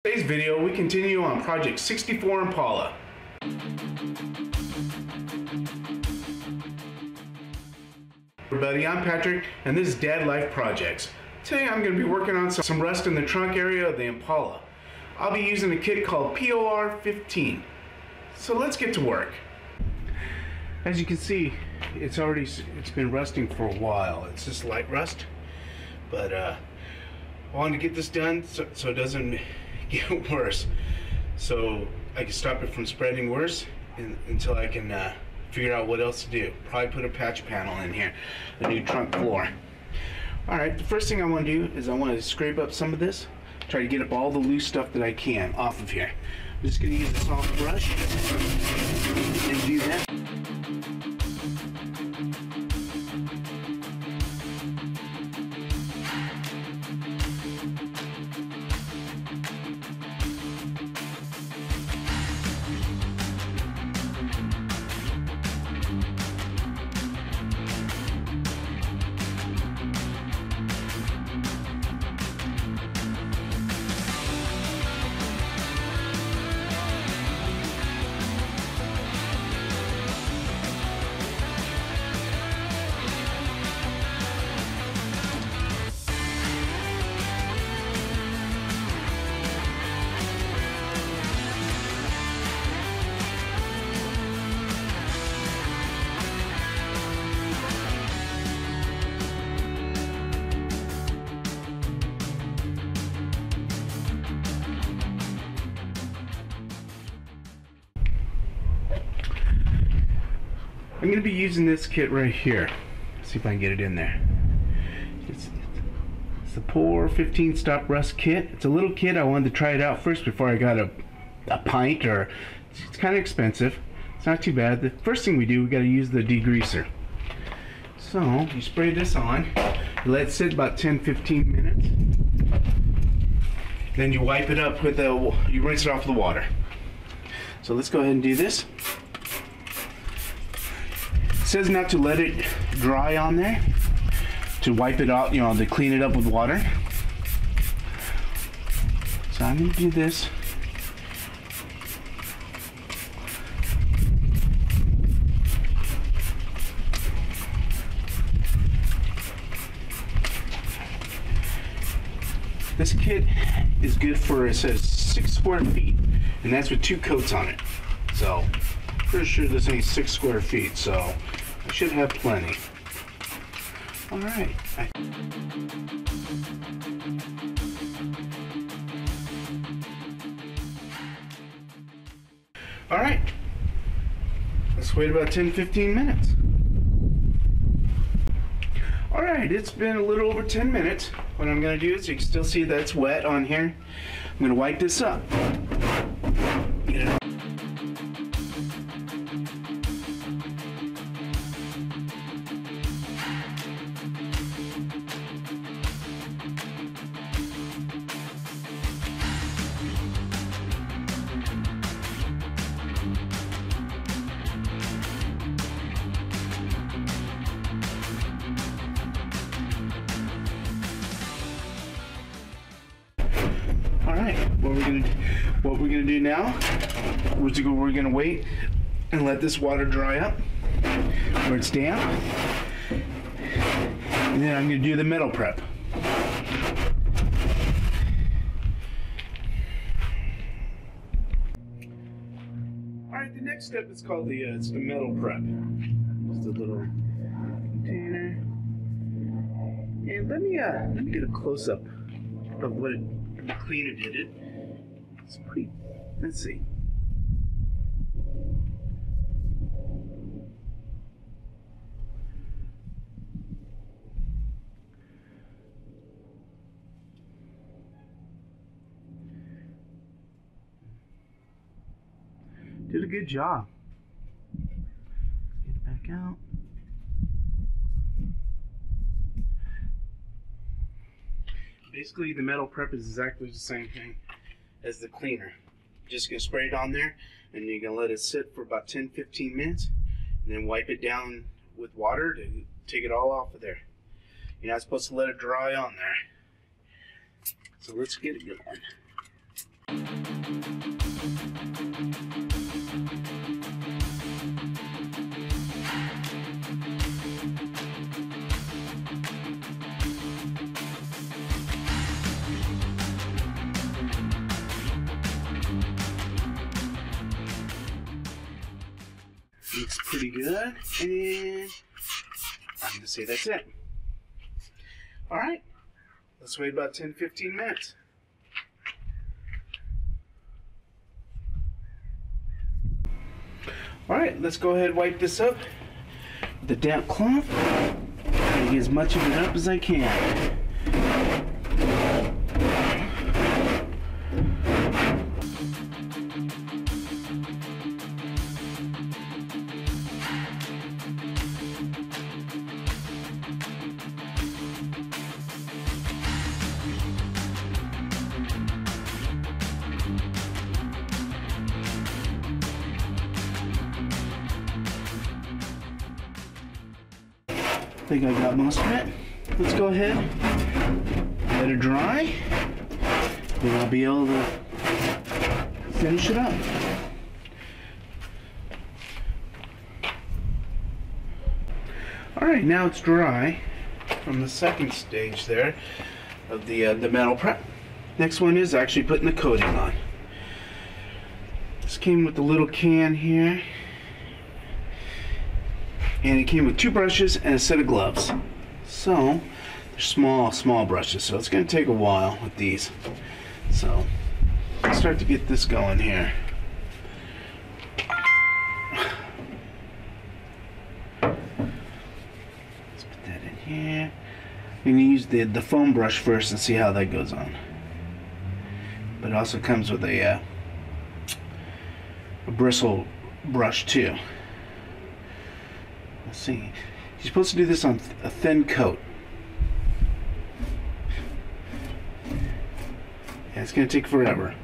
In today's video, we continue on Project 64 Impala. Everybody, I'm Patrick, and this is Dad Life Projects. Today I'm going to be working on some rust in the trunk area of the Impala. I'll be using a kit called POR 15. So let's get to work. As you can see, it's been rusting for a while. It's just light rust, but I wanted to get this done so it doesn't get worse, so I can stop it from spreading worse until I can figure out what else to do. Probably put a patch panel in here, a new trunk floor. Alright, the first thing I want to do is I want to scrape up some of this, try to get up all the loose stuff that I can off of here. I'm just going to use a soft brush and do that. I'm going to be using this kit right here. Let's see if I can get it in there. It's the POR 15 Stop Rust kit. It's a little kit. I wanted to try it out first before I got a pint, or it's kind of expensive. It's not too bad. The first thing we do, we got to use the degreaser. So you spray this on, you let it sit about 10-15 minutes. Then you wipe it up with you rinse it off with the water. So let's go ahead and do this. It says not to let it dry on there, to wipe it out, to clean it up with water. So I'm going to do this. This kit is good for, it says 6 square feet, and that's with 2 coats on it. So pretty sure this ain't 6 square feet, so I should have plenty. Alright. Alright. Let's wait about 10-15 minutes. Alright, it's been a little over 10 minutes. What I'm going to do is, you can still see that it's wet on here. I'm going to wipe this up. Get it. Alright, what we're gonna do now is we're gonna wait and let this water dry up where it's damp, and then I'm gonna do the metal prep. Alright, the next step is called it's the metal prep. Just a little container, and let me get a close-up of what the cleaner did it. It's pretty, let's see. Did a good job. Let's get it back out. Basically, the metal prep is exactly the same thing as the cleaner. Just gonna spray it on there, and you're gonna let it sit for about 10-15 minutes, and then wipe it down with water to take it all off of there. You're not supposed to let it dry on there. So let's get it going. Looks pretty good, and I'm going to say that's it. Alright, let's wait about 10-15 minutes. Alright, let's go ahead and wipe this up with the damp cloth. Try to get as much of it up as I can. I think I got most of it. Let's go ahead, let it dry, then I'll be able to finish it up. Alright, now it's dry from the second stage there of the metal prep. Next one is actually putting the coating on. This came with the little can here. And it came with 2 brushes and a set of gloves. So, they're small brushes, so it's going to take a while with these. So, let's start to get this going here. Let's put that in here. I'm going to use the foam brush first and see how that goes on. But it also comes with a bristle brush too. Let's see. You're supposed to do this on a thin coat. Yeah, it's going to take forever.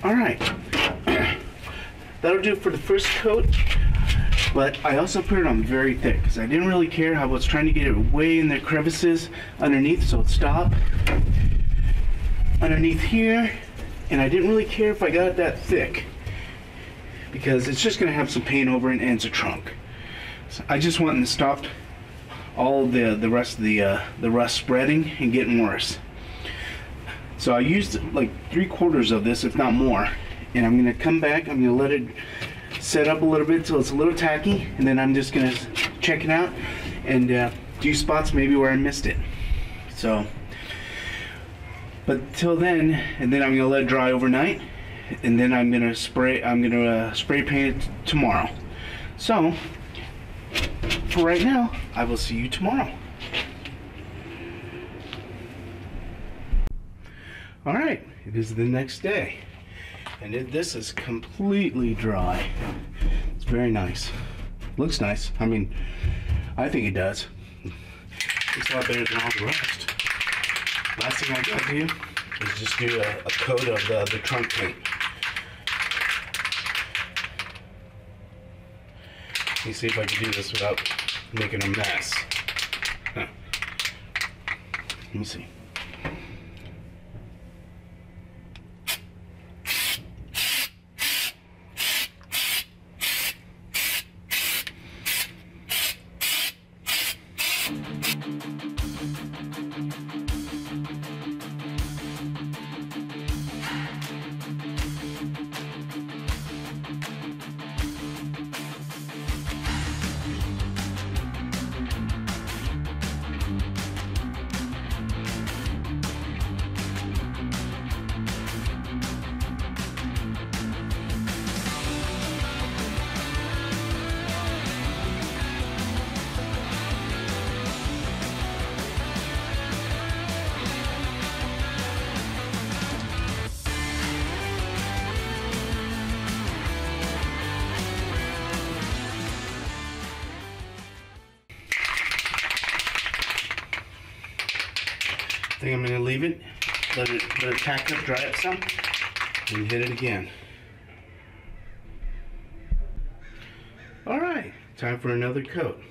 Alright, that'll do it for the first coat, but I also put it on very thick because I didn't really care. I was trying to get it way in the crevices underneath, so it stopped underneath here, and I didn't really care if I got it that thick because it's just going to have some paint over it and it's a trunk. So I just wanted to stop all the rest of the rust spreading and getting worse. So I used like 3/4 of this, if not more, and I'm going to come back. I'm going to let it set up a little bit till it's a little tacky, and then I'm just going to check it out and do spots maybe where I missed it. So, but till then, and then I'm going to let it dry overnight, and then I'm going to spray. I'm going to spray paint it tomorrow. So for right now, I will see you tomorrow. Alright, it is the next day, and this is completely dry. It's very nice. Looks nice. I mean, I think it does. It's a lot better than all the rest. Last thing I gotta do is just do a coat of the trunk paint. Let me see if I can do this without making a mess. Huh. Let me see. I think I'm going to leave it, let it tack up, dry up some, and hit it again. Alright, time for another coat.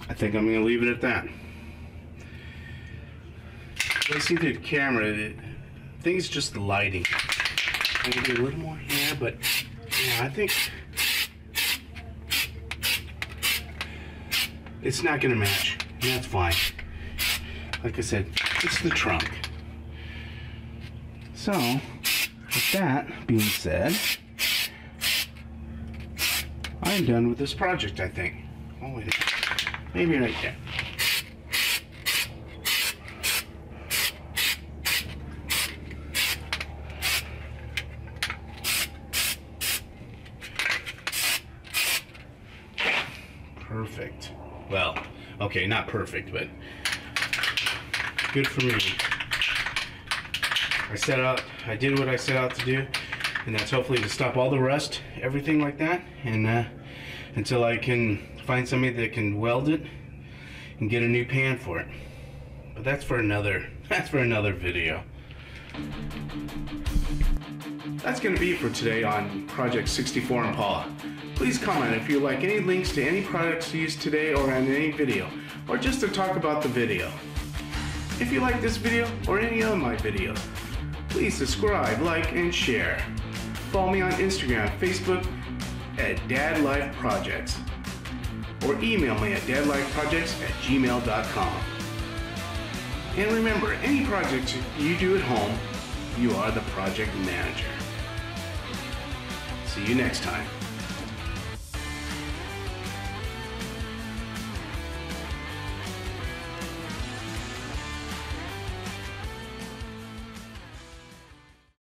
I think I'm going to leave it at that. I see through the camera, I think it's just the lighting. I'm going to do a little more here, but yeah, I think it's not going to match, and that's fine. Like I said, it's the trunk. So, with that being said, I'm done with this project, I think. Oh, wait. Maybe right there. Perfect. Well, okay, not perfect, but good for me. I did what I set out to do, and that's hopefully to stop all the rust, everything like that, and until I can find somebody that can weld it and get a new pan for it. But that's for another video. That's going to be it for today on Project 64 Impala. Please comment if you like any links to any products used today or in any video, or just to talk about the video. If you like this video or any of my videos, please subscribe, like, and share. Follow me on Instagram, Facebook at dadlifeprojects, or email me at dadlifeprojects@gmail.com. And remember, any projects you do at home, you are the project manager. See you next time.